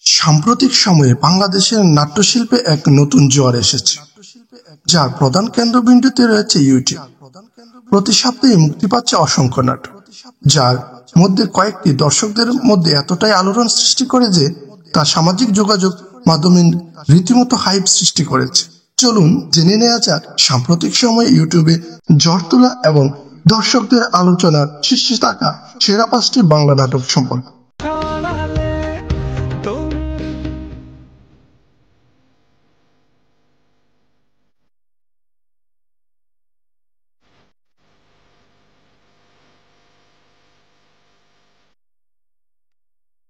সাম্প্রতিক সময়ে বাংলাদেশের নাট্যশিল্পে এক নতুন জোয়ার এসেছে, যার প্রধান কেন্দ্রবিন্দুতে রয়েছে ইউটিউব। প্রতি সপ্তাহে মুক্তি পাচ্ছে অসংখ্য নাটক, যার মধ্যে কয়েকটি দর্শকদের মধ্যে এতটাই আলোড়ন সৃষ্টি করে যে তা সামাজিক যোগাযোগ মাধ্যমে রীতিমতো হাইপ সৃষ্টি করেছে। চলুন জেনে নেওয়া যাক সাম্প্রতিক সময়ে ইউটিউবে ঝড় তোলা এবং দর্শকদের আলোচনার শীর্ষে থাকা সেরা 5টি বাংলা নাটক সম্পর্কে।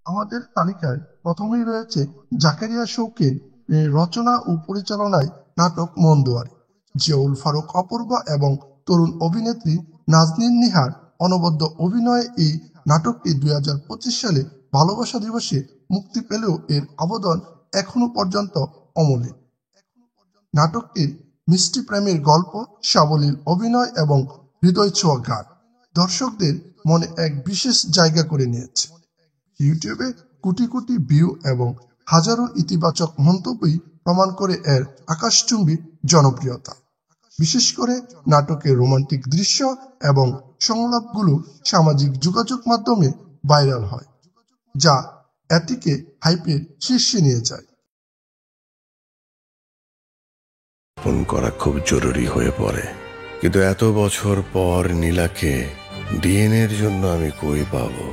আমাদের তালিকায় প্রথমেই রয়েছে জাকারিয়া শৌকীর রচনা ও পরিচালনায় নাটক মন দুয়ারে। জিয়াউল ফারুক অপূর্ব এবং তরুণ অভিনেত্রী নাজনীন নিহার অনবদ্য অভিনয়ে এই নাটকটি 2025 সালে ভালোবাসা দিবসে মুক্তি পেলেও এর অবদান এখনো পর্যন্ত অমলিন। নাটকটির মিষ্টি প্রেমের গল্প, সাবলীল অভিনয় এবং হৃদয় ছোঁয়া গান দর্শকদের মনে এক বিশেষ জায়গা করে নিয়েছে। ইউটিউবে কোটি কোটি ভিউ এবং হাজারো ইতিবাচক মন্তব্যই প্রমাণ করে এর আকাশচুম্বী জনপ্রিয়তা। বিশেষ করে নাটকের রোমান্টিক দৃশ্য এবং সংলাপগুলো সামাজিক যোগাযোগ মাধ্যমে ভাইরাল হয়, যা এটিকে হাইপের শীর্ষে নিয়ে যায়। ফোন করা খুব জরুরি হয়ে পড়ে, কিন্তু এত বছর পর নীলাকে ডিএনএর জন্য আমি কই পাবো?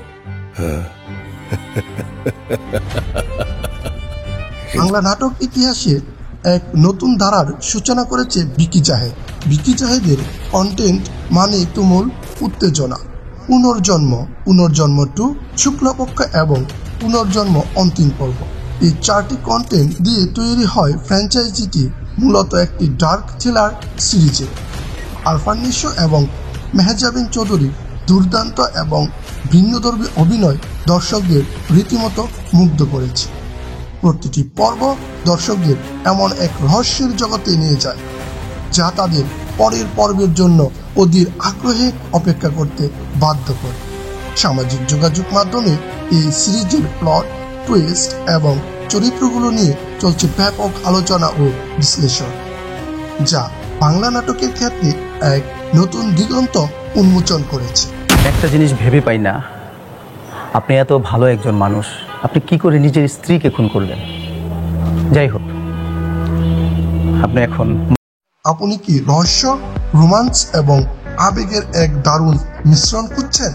বাংলা নাটক ইতিহাসে এক নতুন ধারার সূচনা করেছে বিকি জাহেদ। বিকি জাহেদের কন্টেন্ট মানে তুমুল উত্তেজনা। পুনর্জন্ম, পুনর্জন্ম 2, শুক্লপক্ষ এবং পুনর্জন্ম অন্তিম পর্ব, এই 4টি কন্টেন্ট দিয়ে তৈরি হয় ফ্র্যাঞ্চাইজিটি মূলত একটি ডার্ক থ্রিলার সিরিজে। আরফান নিশো এবং মেহজাবিন চৌধুরী দুর্দান্ত এবং ভিন্নধর্মী অভিনয় দর্শকদের রীতিমতো মুগ্ধ করেছে। প্রতিটি পর্ব দর্শকদের এমন এক রহস্যের জগতে নিয়ে যায় যা তাদের পরের পর্বের জন্য অধীর আগ্রহে অপেক্ষা করতে বাধ্য করে। সামাজিক যোগাযোগ মাধ্যমে এই সিরিজের প্লট, টুইস্ট এবং চরিত্রগুলো নিয়ে চলছে ব্যাপক আলোচনা ও বিশ্লেষণ, যা বাংলা নাটকের ক্ষেত্রে এক নতুন দিগন্ত উন্মোচন করেছে। একটা জিনিস ভেবে পাই না, আপনি এত ভালো একজন মানুষ, আপনি কি করে নিজের স্ত্রীকে খুন করলেন? যাই হোক, আপনি কি রহস্য, রোমান্স এবং আবেগের এক দারুণ মিশ্রণ খুঁজছেন?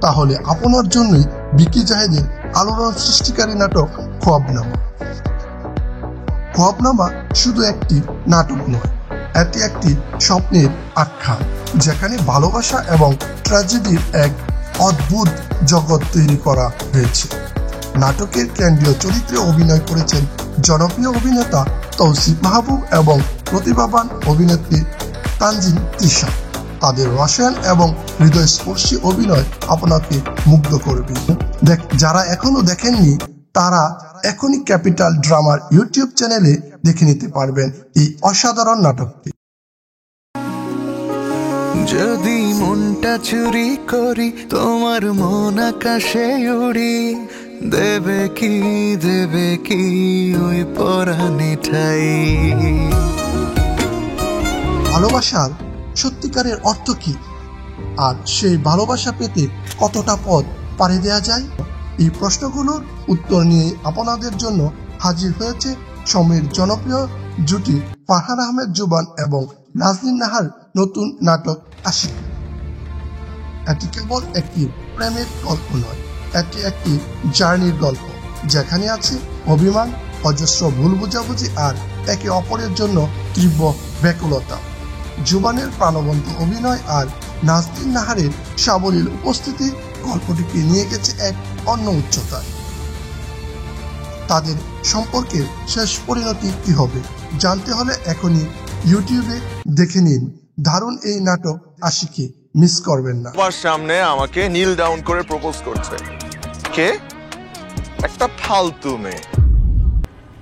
তাহলে আপনার জন্যই বিকি জাহেদের আলোড়ন সৃষ্টিকারী নাটক খোয়াবনামা। খোয়াবনামা শুধু একটি নাটক নয়, এটি একটি স্বপ্নের আখ্যান, যেখানে ভালোবাসা এবং ট্র্যাজেডির এক অদ্ভুত জগৎ তৈরি করা হয়েছে। নাটকের কেন্দ্রীয় চরিত্রে অভিনয় করেছেন জনপ্রিয় অভিনেতা তৌসিফ মাহবুব এবং প্রতিভাবান অভিনেত্রী তানজিন তিশা। তাদের রসায়ন এবং হৃদয়স্পর্শী অভিনয় আপনাকে মুগ্ধ করবে। যারা এখনো দেখেননি তারা এখনই ক্যাপিটাল ড্রামার ইউটিউব চ্যানেলে দেখে নিতে পারবেন এই অসাধারণ নাটকটি। যদি মনটা চুরি করি, তোমার মন আকাশে উড়ি, দেবে কি ওই পরাণে ঠাই। ভালোবাসার সত্যিকারের অর্থ কি, আর সেই ভালোবাসা পেতে কতটা পথ পাড়ি দেওয়া যায়? এই প্রশ্নগুলোর উত্তর নিয়ে আপনাদের জন্য হাজির হয়েছে সময়ের জনপ্রিয় জুটি ফারহান আহমেদ জুবান এবং নাজনীন নাহার নতুন নাটক আশিকি। এটি কেবল একটি প্রেমের গল্প নয়, এটি একটি জার্নির গল্প, যেখানে আছে অভিমান, অজস্র ভুল বোঝাবুঝি আর একে অপরের জন্য তীব্র ব্যাকুলতা। জুবানের প্রাণবন্ত অভিনয় আর নাজনীন নাহারের সাবলীল উপস্থিতি গল্পটিকে নিয়ে গেছে এক অন্য উচ্চতায়। তাদের সম্পর্কের শেষ পরিণতি কি হবে জানতে হলে এখনই ইউটিউবে দেখে নিন দারুণ এই নাটক আশিকি, মিস করবেন না। আমার সামনে আমাকে নীল ডাউন করে প্রপোজ করছে কে? একটা ফালতু মেয়ে।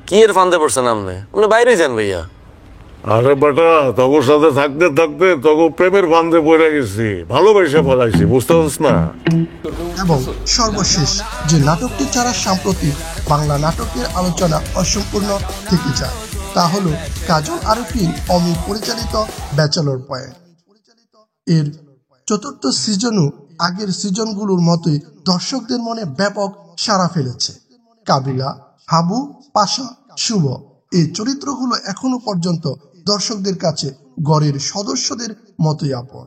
কি এর ফান্দে পড়ছেন আপনি? আপনি বাইরে যান ভাইয়া। আরে বেটা, তগর সাথে থাকতে থাকতে তগর প্রেমের ফান্দে পড়ে গেছি, ভালোবেসে ফেলাইছি, বুঝতে পারছিস না? এবং সর্বশেষ যে নাটকটি ছাড়া সাম্প্রতিক বাংলা নাটকের আলোচনা অসম্পূর্ণ থেকে যায়। তা হলো কাজল আরেফিন অমি পরিচালিত ব্যাচেলর পয়েন্ট। এর চতুর্থ সিজনও আগের সিজনগুলোর মতোই দর্শকদের মনে ব্যাপক সাড়া ফেলেছে। কাবিলা, হাবু, পাশা, শুভ এই চরিত্রগুলো এখনো পর্যন্ত দর্শকদের কাছে গড়ের সদস্যদের মতোই আপন।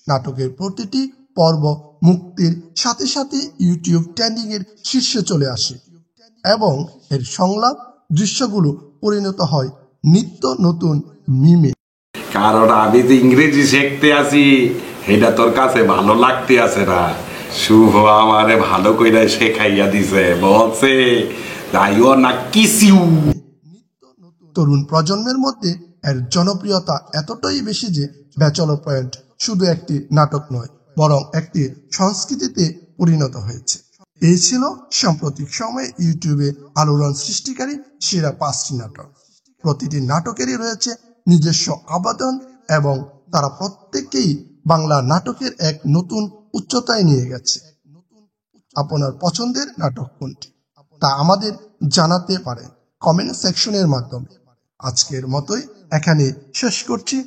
নাটকের প্রতিটি পর্ব মুক্তির সাথে সাথে ইউটিউব ট্রেন্ডিং এর শীর্ষে চলে আসে এবং এর সংলাপ দৃশ্যগুলো পরিণত হয় নিত্য নতুন মিমে। কারণ আমি যে ইংরেজি শিখতে আছি এটা তোর কাছে ভালো লাগতে আছে না। শুভ আমারে ভালো কইরা শেখাইয়া দিছে, বলছে যাইও না কিসিউ। তরুণ প্রজন্মের মধ্যে এর জনপ্রিয়তা এতটাই বেশি যে ব্যাচেলর পয়েন্ট শুধু একটি নাটক নয়, বরং একটি সংস্কৃতিতে পরিণত হয়েছে। এই ছিল সাম্প্রতিক সময়ে ইউটিউবে আলোড়ন সৃষ্টিকারী সেরা 5টি নাটক। প্রতিটি নাটকেরই রয়েছে নিজস্ব অবদান এবং তারা প্রত্যেককেই বাংলা নাটকের এক নতুন উচ্চতায় নিয়ে গেছে। আপনার পছন্দের নাটক কোনটি তা আমাদের জানাতে পারেন কমেন্ট সেকশনের মাধ্যমে। আজকের মতোই এখানে শেষ করছি।